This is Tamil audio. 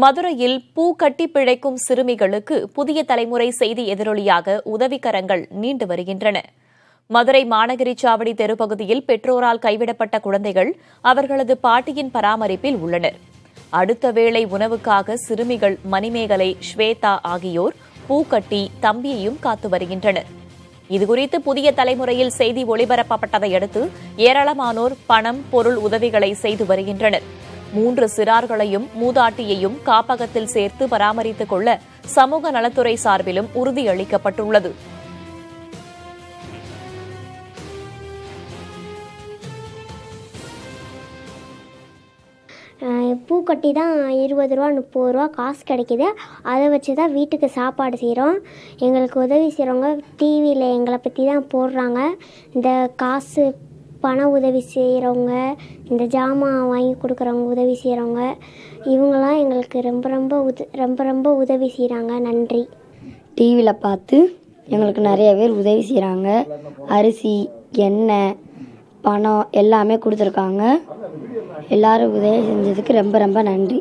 மதுரையில் பூ கட்டி பிழைக்கும் சிறுமிகளுக்கு புதிய தலைமுறை செய்தி எதிரொலியாக உதவிக்கரங்கள் நீண்டு வருகின்றன. மதுரை மாநகரிச்சாவடி தெருப்பகுதியில் பெற்றோரால் கைவிடப்பட்ட குழந்தைகள் அவர்களது பாட்டியின் பராமரிப்பில் உள்ளனர். அடுத்த வேளை உணவுக்காக சிறுமிகள் மணிமேகலை, ஸ்வேதா ஆகியோர் பூ கட்டி தம்பியையும் காத்து வருகின்றனர். இதுகுறித்து புதிய தலைமுறையில் செய்தி ஒளிபரப்பப்பட்டதை அடுத்து ஏராளமானோர் பணம், பொருள் உதவிகளை செய்து வருகின்றனர். 3 சிறார்களையும் மூதாட்டியையும் காப்பகத்தில் சேர்த்து பராமரித்துக் கொள்ள சமூக நலத்துறை சார்பிலும் உறுதியளிக்கப்பட்டுள்ளது. பூ கட்டி தான் 20 ரூபா 30 ரூபா காசு கிடைக்கிது. அதை வச்சு தான் வீட்டுக்கு சாப்பாடு செய்கிறோம். எங்களுக்கு உதவி செய்கிறவங்க டிவியில் எங்களை பற்றி தான் போடுறாங்க. இந்த காசு பண உதவி செய்கிறவங்க, இந்த ஜாமான் வாங்கி கொடுக்குறவங்க, உதவி செய்கிறவங்க, இவங்களாம் எங்களுக்கு ரொம்ப ரொம்ப உதவி செய்கிறாங்க. நன்றி. டிவியில் பார்த்து எங்களுக்கு நிறைய பேர் உதவி செய்கிறாங்க. அரிசி, எண்ணெய், பணம் எல்லாமே கொடுத்துருக்காங்க. எல்லாரும் உதவி செஞ்சதுக்கு ரொம்ப ரொம்ப நன்றி.